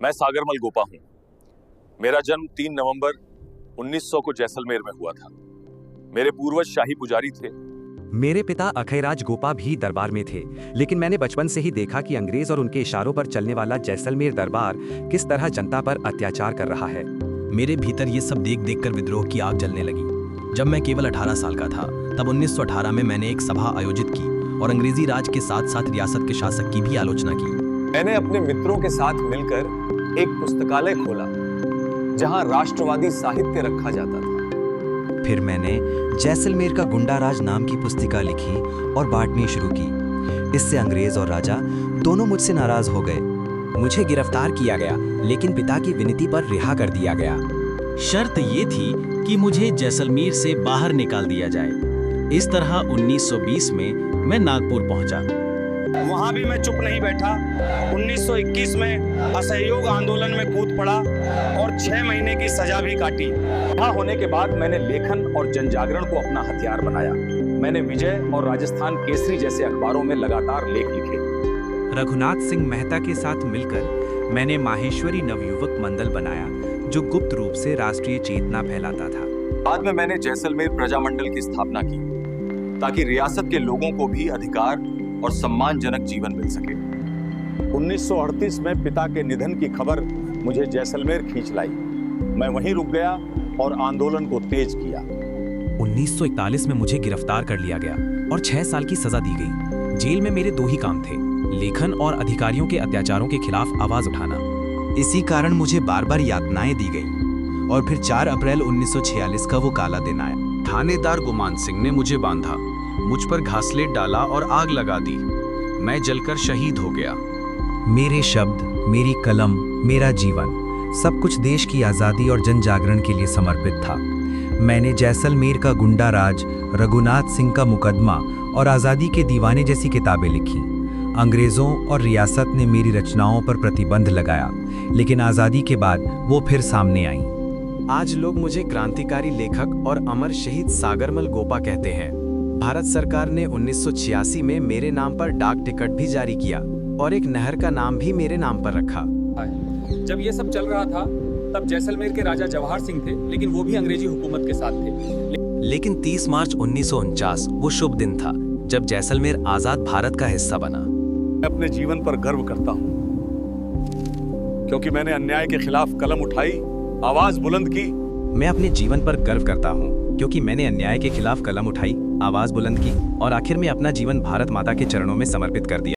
मैं सागरमल गोपा हूं। मेरा जन्म 3 नवंबर 1900 को जैसलमेर में हुआ था। मेरे पूर्वज शाही पुजारी थे। मेरे पिता अखैराज गोपा भी दरबार में थे, लेकिन मैंने बचपन से ही देखा कि अंग्रेज और उनके इशारों पर चलने वाला जैसलमेर दरबार किस तरह जनता पर अत्याचार कर रहा है। मेरे भीतर ये सब देख देख कर विद्रोह की आग जलने लगी। जब मैं केवल 18 साल का था, तब 1918 में मैंने एक सभा आयोजित की और अंग्रेजी राज के साथ साथ रियासत के शासक की भी आलोचना की। मैंने अपने मित्रों के साथ मिलकर एक पुस्तकालय खोला जहां राष्ट्रवादी साहित्य रखा जाता था। फिर मैंने जैसलमेर का गुंडा राज नाम की पुस्तिका लिखी और बांटनी शुरू की। इससे अंग्रेज और राजा दोनों मुझसे नाराज हो गए। मुझे गिरफ्तार किया गया, लेकिन पिता की विनती पर रिहा कर दिया गया। शर्त ये थी कि मुझे जैसलमेर से बाहर निकाल दिया जाए। इस तरह 1920 में मैं नागपुर पहुंचा। वहां भी मैं चुप नहीं बैठा। 1921 में असहयोग आंदोलन में कूद पड़ा और 6 महीने की सजा भी काटी। यहाँ होने के बाद मैंने लेखन और जनजागरण को अपना हथियार बनाया। मैंने विजय और राजस्थान केसरी जैसे अखबारों में लगातार लेख लिखे। रघुनाथ सिंह मेहता के साथ मिलकर मैंने माहेश्वरी नवयुवक मंडल बनाया, जो गुप्त रूप से राष्ट्रीय चेतना फैलाता था। बाद में मैंने जैसलमेर प्रजामंडल की स्थापना की ताकि रियासत के लोगों को भी अधिकार और सम्मानजनक जीवन मिल सके। 1938 में पिता के निधन की खबर मुझे जैसलमेर खींच लाई। मैं वहीं रुक गया और आंदोलन को तेज किया। 1941 में मुझे गिरफ्तार कर लिया गया और 6 साल की सजा दी गई। जेल में मेरे 2 ही काम थे, लेखन और अधिकारियों के अत्याचारों के खिलाफ आवाज उठाना। इसी कारण मुझे बार बार यातनाएं दी गई और फिर 4 अप्रैल 1946 का वो काला दिन आया। थानेदार गुमान सिंह ने मुझे बांधा, मुझ पर घासलेट डाला और आग लगा दी। मैं जलकर शहीद हो गया। मेरे शब्द, मेरी कलम, मेरा जीवन, सब कुछ देश की आज़ादी और जन जागरण के लिए समर्पित था। मैंने जैसलमेर का गुंडा राज, रघुनाथ सिंह का मुकदमा और आज़ादी के दीवाने जैसी किताबें लिखी। अंग्रेज़ों और रियासत ने मेरी रचनाओं पर प्रतिबंध लगाया, लेकिन आज़ादी के बाद वो फिर सामने आईं। आज लोग मुझे क्रांतिकारी लेखक और अमर शहीद सागरमल गोपा कहते हैं। भारत सरकार ने 1986 में मेरे नाम पर डाक टिकट भी जारी किया और एक नहर का नाम भी मेरे नाम पर रखा। जब ये सब चल रहा था, तब जैसलमेर के राजा जवाहर सिंह थे, लेकिन वो भी अंग्रेजी हुकूमत के साथ थे। लेकिन 30 मार्च 1949 वो शुभ दिन था जब जैसलमेर आजाद भारत का हिस्सा बना। मैं अपने जीवन पर गर्व करता हूँ, क्योंकि मैंने अन्याय के खिलाफ कलम उठाई, आवाज बुलंद की। मैं अपने जीवन पर गर्व करता हूँ, क्योंकि मैंने अन्याय के खिलाफ कलम उठाई, आवाज बुलंद की और आखिर में अपना जीवन भारत माता के चरणों में समर्पित कर दिया।